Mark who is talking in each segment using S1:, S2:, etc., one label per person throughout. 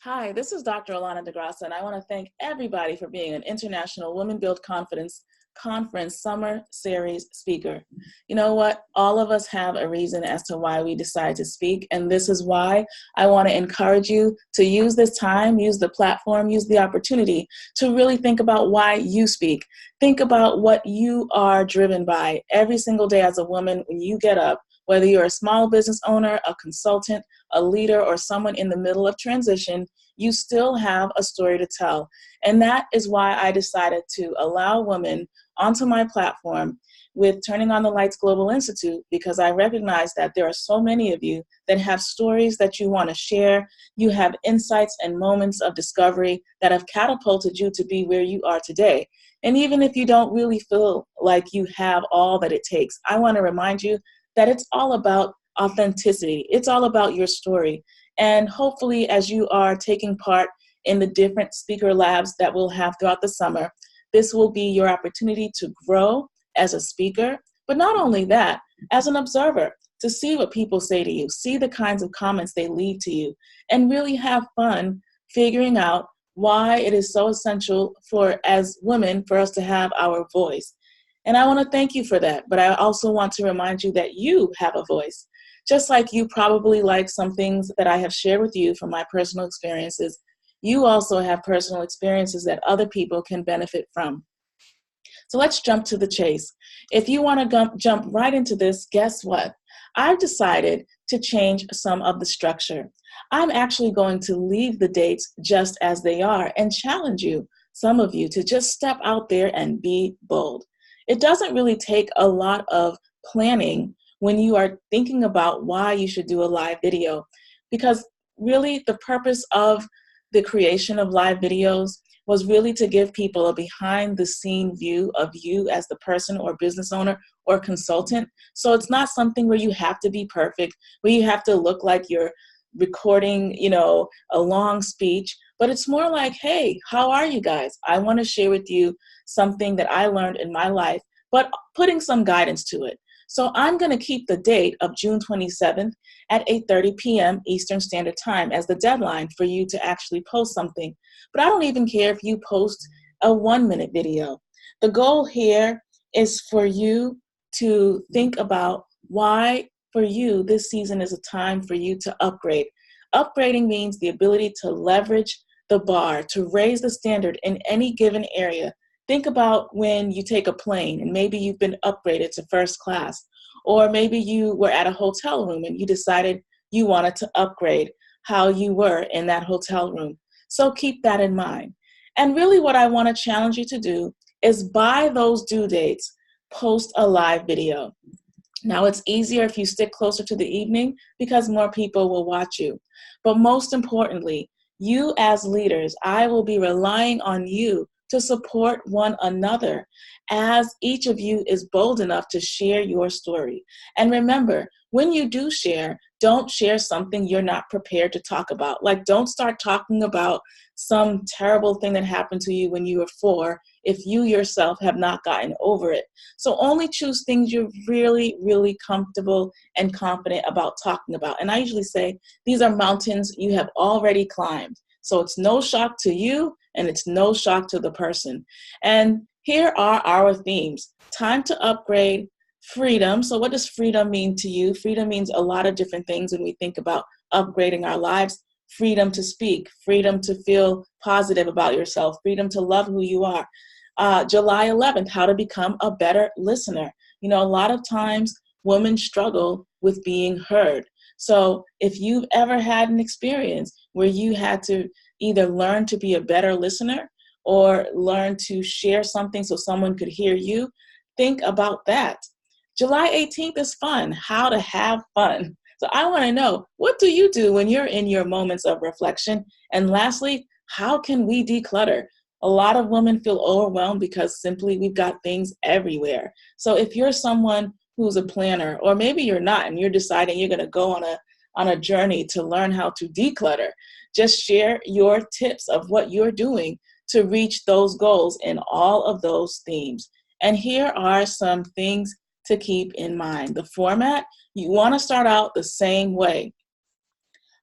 S1: Hi, this is Dr. Alana DeGrassa, and I want to thank everybody for being an International Women Build Confidence Conference Summer Series speaker. You know what? All of us have a reason as to why we decide to speak, and this is why I want to encourage you to use this time, use the platform, use the opportunity to really think about why you speak. Think about what you are driven by every single day as a woman when you get up, whether you're a small business owner, a consultant, a leader, or someone in the middle of transition. You still have a story to tell. And that is why I decided to allow women onto my platform with Turning on the Lights Global Institute, because I recognize that there are so many of you that have stories that you want to share. You have insights and moments of discovery that have catapulted you to be where you are today. And even if you don't really feel like you have all that it takes, I want to remind you that it's all about authenticity. It's all about your story. And hopefully, as you are taking part in the different speaker labs that we'll have throughout the summer, this will be your opportunity to grow as a speaker, but not only that, as an observer, to see what people say to you, see the kinds of comments they leave to you, and really have fun figuring out why it is so essential for, as women, for us to have our voice. And I want to thank you for that, but I also want to remind you that you have a voice. Just like you probably like some things that I have shared with you from my personal experiences, you also have personal experiences that other people can benefit from. So let's jump to the chase. If you want to jump right into this, guess what? I've decided to change some of the structure. I'm actually going to leave the dates just as they are and challenge you, some of you, to just step out there and be bold. It doesn't really take a lot of planning when you are thinking about why you should do a live video, because really the purpose of the creation of live videos was really to give people a behind the scene view of you as the person or business owner or consultant. So it's not something where you have to be perfect, where you have to look like you're recording, a long speech, but it's more like, hey, how are you guys? I want to share with you something that I learned in my life, but putting some guidance to it. So I'm going to keep the date of June 27th at 8:30 p.m. Eastern Standard Time as the deadline for you to actually post something. But I don't even care if you post a 1-minute video. The goal here is for you to think about why, for you, this season is a time for you to upgrade. Upgrading means the ability to leverage the bar, to raise the standard in any given area. Think about when you take a plane and maybe you've been upgraded to first class, or maybe you were at a hotel room and you decided you wanted to upgrade how you were in that hotel room. So keep that in mind. And really what I want to challenge you to do is, by those due dates, post a live video. Now, it's easier if you stick closer to the evening because more people will watch you. But most importantly, you as leaders, I will be relying on you to support one another as each of you is bold enough to share your story. And remember, when you do share, don't share something you're not prepared to talk about. Like, don't start talking about some terrible thing that happened to you when you were 4 if you yourself have not gotten over it. So only choose things you're really, really comfortable and confident about talking about. And I usually say, these are mountains you have already climbed. So it's no shock to you and it's no shock to the person. And here are our themes. Time to upgrade, freedom. So what does freedom mean to you? Freedom means a lot of different things when we think about upgrading our lives. Freedom to speak, freedom to feel positive about yourself, freedom to love who you are. July 11th, how to become a better listener. A lot of times women struggle with being heard. So if you've ever had an experience where you had to either learn to be a better listener or learn to share something so someone could hear you, think about that. July 18th is fun, how to have fun. So I want to know, what do you do when you're in your moments of reflection? And lastly, how can we declutter? A lot of women feel overwhelmed because simply we've got things everywhere. So if you're someone who's a planner, or maybe you're not and you're deciding you're going to go on a journey to learn how to declutter, just share your tips of what you're doing to reach those goals in all of those themes. And here are some things to keep in mind. The format, you want to start out the same way.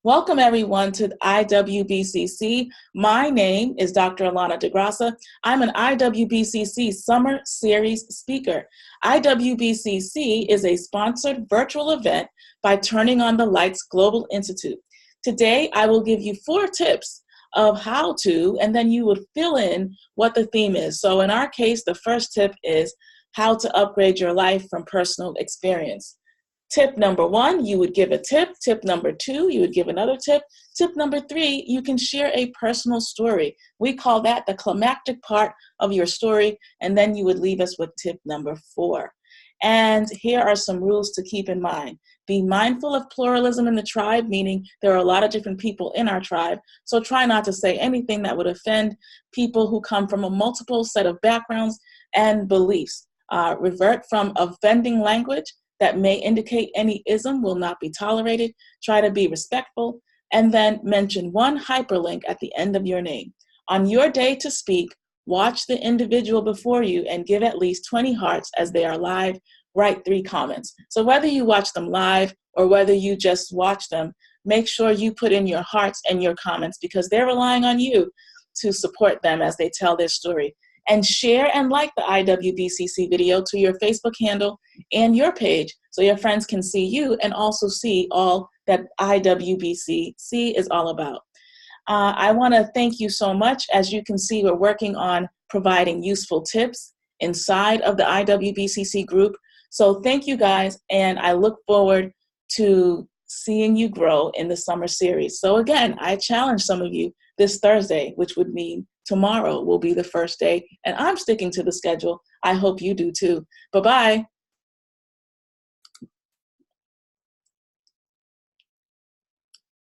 S1: Welcome everyone to IWBCC. My name is Dr. Alana DeGrassa. I'm an IWBCC Summer Series speaker. IWBCC is a sponsored virtual event by Turning on the Lights Global Institute. Today, I will give you 4 tips of how to, and then you would fill in what the theme is. So in our case, the first tip is how to upgrade your life from personal experience. Tip number 1, you would give a tip. Tip number 2, you would give another tip. Tip number 3, you can share a personal story. We call that the climactic part of your story, and then you would leave us with tip number 4. And here are some rules to keep in mind. Be mindful of pluralism in the tribe, meaning there are a lot of different people in our tribe, so try not to say anything that would offend people who come from a multiple set of backgrounds and beliefs. Revert from offending language that may indicate any ism will not be tolerated. Try to be respectful, and then mention one hyperlink at the end of your name. On your day to speak, watch the individual before you and give at least 20 hearts as they are live. Write 3 comments. So whether you watch them live or whether you just watch them, make sure you put in your hearts and your comments because they're relying on you to support them as they tell their story. And share and like the IWBCC video to your Facebook handle and your page so your friends can see you and also see all that IWBCC is all about. I want to thank you so much. As you can see, we're working on providing useful tips inside of the IWBCC group. So thank you guys, and I look forward to seeing you grow in the summer series. So again, I challenge some of you this Thursday, which would mean tomorrow will be the first day, and I'm sticking to the schedule. I hope you do too. Bye-bye.